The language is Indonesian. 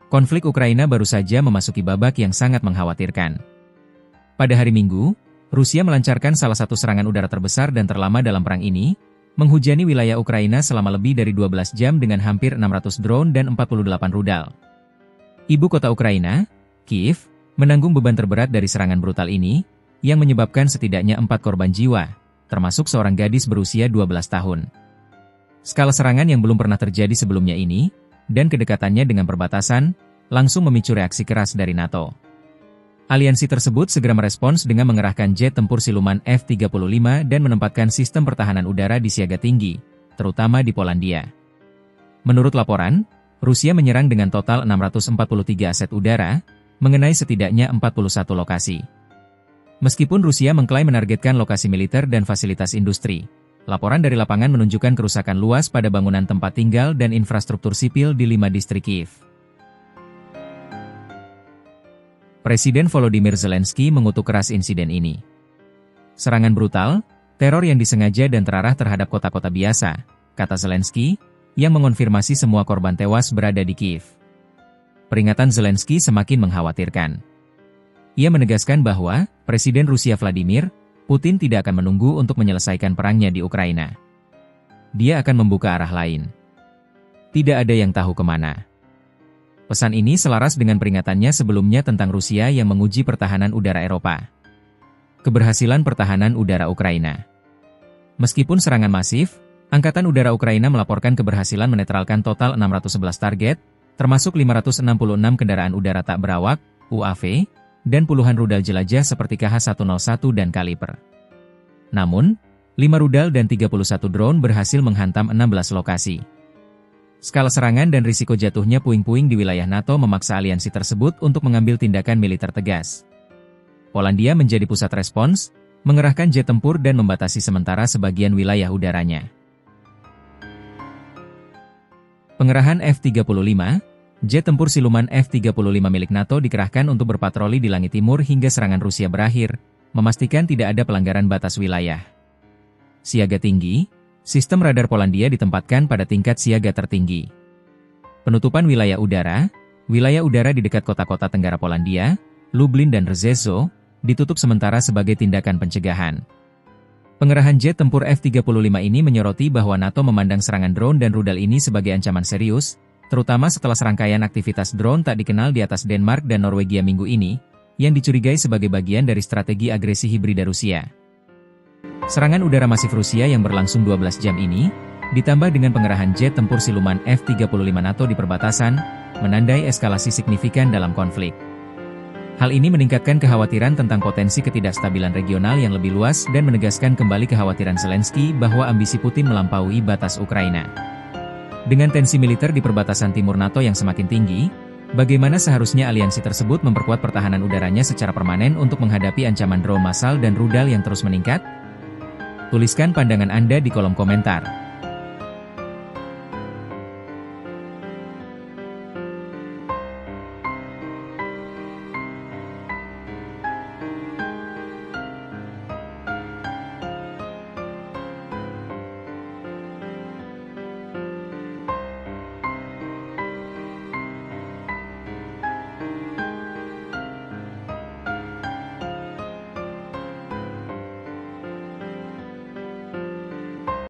Konflik Ukraina baru saja memasuki babak yang sangat mengkhawatirkan. Pada hari Minggu, Rusia melancarkan salah satu serangan udara terbesar dan terlama dalam perang ini, menghujani wilayah Ukraina selama lebih dari 12 jam dengan hampir 600 drone dan 48 rudal. Ibu kota Ukraina, Kiev, menanggung beban terberat dari serangan brutal ini, yang menyebabkan setidaknya 4 korban jiwa, termasuk seorang gadis berusia 12 tahun. Skala serangan yang belum pernah terjadi sebelumnya ini, dan kedekatannya dengan perbatasan, langsung memicu reaksi keras dari NATO. Aliansi tersebut segera merespons dengan mengerahkan jet tempur siluman F-35 dan menempatkan sistem pertahanan udara di siaga tinggi, terutama di Polandia. Menurut laporan, Rusia menyerang dengan total 643 aset udara, mengenai setidaknya 41 lokasi. Meskipun Rusia mengklaim menargetkan lokasi militer dan fasilitas industri, laporan dari lapangan menunjukkan kerusakan luas pada bangunan tempat tinggal dan infrastruktur sipil di 5 distrik Kiev. Presiden Volodymyr Zelensky mengutuk keras insiden ini. Serangan brutal, teror yang disengaja dan terarah terhadap kota-kota biasa, kata Zelensky, yang mengonfirmasi semua korban tewas berada di Kiev. Peringatan Zelensky semakin mengkhawatirkan. Ia menegaskan bahwa Presiden Rusia Vladimir Putin tidak akan menunggu untuk menyelesaikan perangnya di Ukraina. Dia akan membuka arah lain. Tidak ada yang tahu kemana. Pesan ini selaras dengan peringatannya sebelumnya tentang Rusia yang menguji pertahanan udara Eropa. Keberhasilan pertahanan udara Ukraina. Meskipun serangan masif, Angkatan Udara Ukraina melaporkan keberhasilan menetralkan total 611 target, termasuk 566 kendaraan udara tak berawak, UAV, dan puluhan rudal jelajah seperti KH-101 dan Kaliber. Namun, 5 rudal dan 31 drone berhasil menghantam 16 lokasi. Skala serangan dan risiko jatuhnya puing-puing di wilayah NATO memaksa aliansi tersebut untuk mengambil tindakan militer tegas. Polandia menjadi pusat respons, mengerahkan jet tempur dan membatasi sementara sebagian wilayah udaranya. Pengerahan F-35, jet tempur siluman F-35 milik NATO dikerahkan untuk berpatroli di langit timur hingga serangan Rusia berakhir, memastikan tidak ada pelanggaran batas wilayah. Siaga tinggi. Sistem radar Polandia ditempatkan pada tingkat siaga tertinggi. Penutupan wilayah udara di dekat kota-kota tenggara Polandia, Lublin dan Rzeszów, ditutup sementara sebagai tindakan pencegahan. Pengerahan jet tempur F-35 ini menyoroti bahwa NATO memandang serangan drone dan rudal ini sebagai ancaman serius, terutama setelah serangkaian aktivitas drone tak dikenal di atas Denmark dan Norwegia minggu ini, yang dicurigai sebagai bagian dari strategi agresi hibrida Rusia. Serangan udara masif Rusia yang berlangsung 12 jam ini, ditambah dengan pengerahan jet tempur siluman F-35 NATO di perbatasan, menandai eskalasi signifikan dalam konflik. Hal ini meningkatkan kekhawatiran tentang potensi ketidakstabilan regional yang lebih luas dan menegaskan kembali kekhawatiran Zelensky bahwa ambisi Putin melampaui batas Ukraina. Dengan tensi militer di perbatasan timur NATO yang semakin tinggi, bagaimana seharusnya aliansi tersebut memperkuat pertahanan udaranya secara permanen untuk menghadapi ancaman drone massal dan rudal yang terus meningkat? Tuliskan pandangan Anda di kolom komentar.